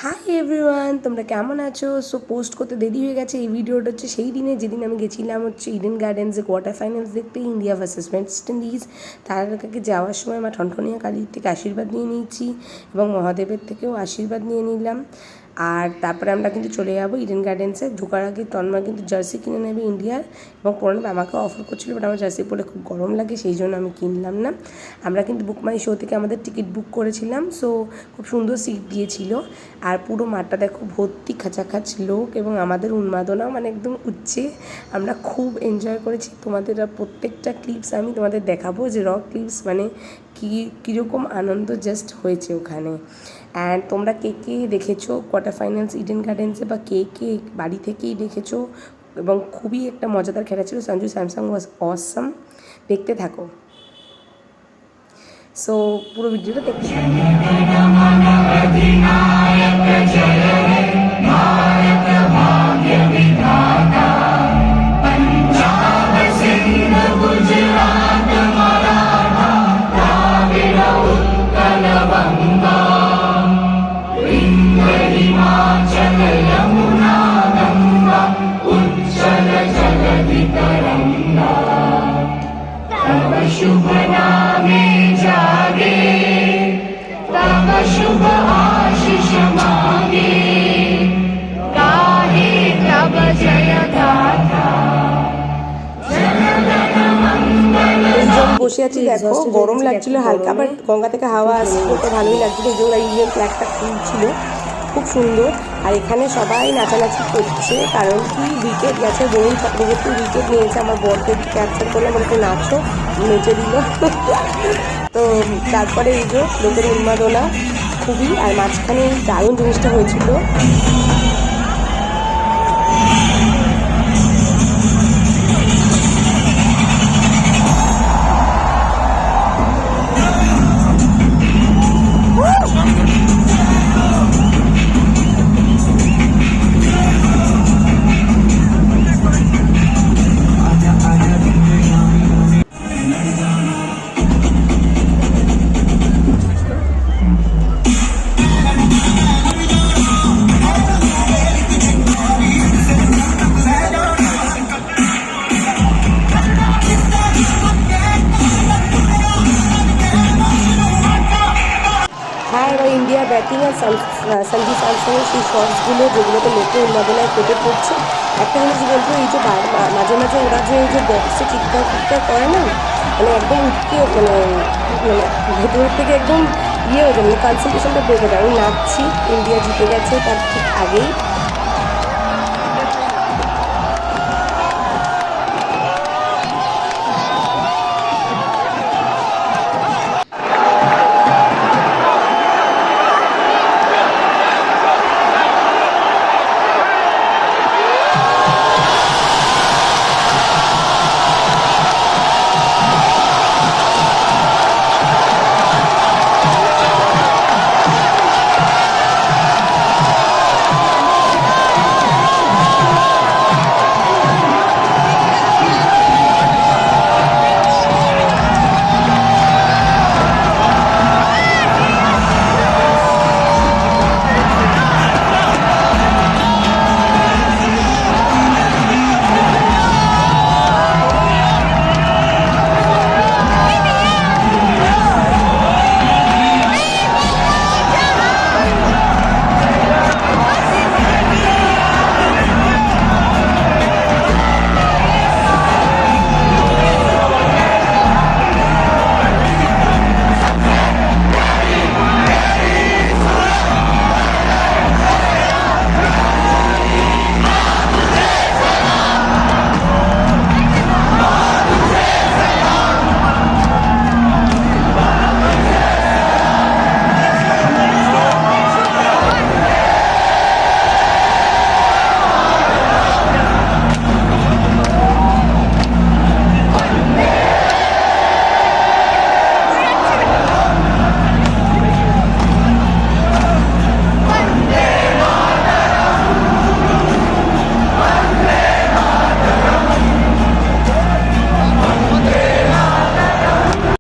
Hi everyone, তোমরা কেমন আছো? সো পোস্ট করতে দেরি হয়ে গেছে। এই ভিডিওটা হচ্ছে সেই দিনে যেদিন আমি গেছিলাম হচ্ছে ইডেন গার্ডেন্সে কোয়ার্টার ফাইনালস দেখতে, ইন্ডিয়া ভার্সেস ওয়েস্ট ইন্ডিজ। তার আগে যাওয়ার সময় আমার ঠনঠনিয়া কালীর থেকে আশীর্বাদ নিয়ে নিয়েছি এবং মহাদেবের থেকেও আশীর্বাদ নিয়ে নিলাম। আর তারপরে আমরা কিন্তু চলে যাবো ইডেন গার্ডেন্সে। ঢোকার আগে তন্ময় কিন্তু জার্সি কিনে নেবে ইন্ডিয়ার, এবং পরে আমাকে অফার করছিলো, বাট আমার জার্সি পরে খুব গরম লাগে, সেই জন্য আমি কিনলাম না। আমরা কিন্তু বুক মাই শো থেকে আমাদের টিকিট বুক করেছিলাম, সো খুব সুন্দর সিট দিয়েছিল। আর পুরো মাঠটা দেখো ভর্তি খাঁচাখাচ লোক, এবং আমাদের উন্মাদনাও মানে একদম উঠছে। আমরা খুব এনজয় করেছি। তোমাদের প্রত্যেকটা ক্লিপস আমি তোমাদের দেখাবো, যে র ক্লিপস মানে কীরকম আনন্দ জাস্ট হয়েছে ওখানে। অ্যান্ড তোমরা কে কে দেখেছো কোয়ার্টার ফাইনালস ইডেন গার্ডেন্সে, বা কে কে বাড়ি থেকেই দেখেছো, এবং খুবই একটা মজাদার খেলা ছিল। সঞ্জু স্যামসাং ওয়াজ অসাম। দেখতে থাকো। সো পুরো ভিডিওটা দেখতে থাকো। शुभ नामे जागे, तब शुभ आशीष मांगे, गाहे तब जय गाथा, जनगण मंगल। বসে আছি, দেখো গরম লাগছিল হালকা, বাট গঙ্গা থেকে হাওয়া আসছিল তো ভালোই লাগছিল। এই যে ওরা ইন্ডিয়ান ফ্ল্যাগটা খুলছিল, খুব সুন্দর। আর এখানে সবাই নাচানাচি করছে, কারণ কি উইকেট গেছে, বরুণ চক্রবর্তী উইকেট নিয়েছে। আমার বরকে ক্যাপচার করলাম, বলতে নাচো, নেচে দিল। তো তারপরে এই যে লোকের উন্মাদনা খুবই। আর মাঝখানে দারুণ জিনিসটা হয়েছিল, ইন্ডিয়া ব্যাটিং আর সঞ্জু স্যামসনের সেই শটসগুলো, যেগুলোতে লোকে উন্মাদনায় কেটে পড়ছে। একটা জিনিস বলবো, এই যে মাঝে মাঝে ওরা যে এই যে বক্সে চিৎকার ফিৎকার করে না, মানে একদম উঠকে মানে ভেতরের থেকে একদম ইয়ে হয়ে যায়, মানে কনসেন্ট্রেশনটা বেড়ে যায়। আমি নাচছি, ইন্ডিয়া জিতে গেছে তার ঠিক আগেই।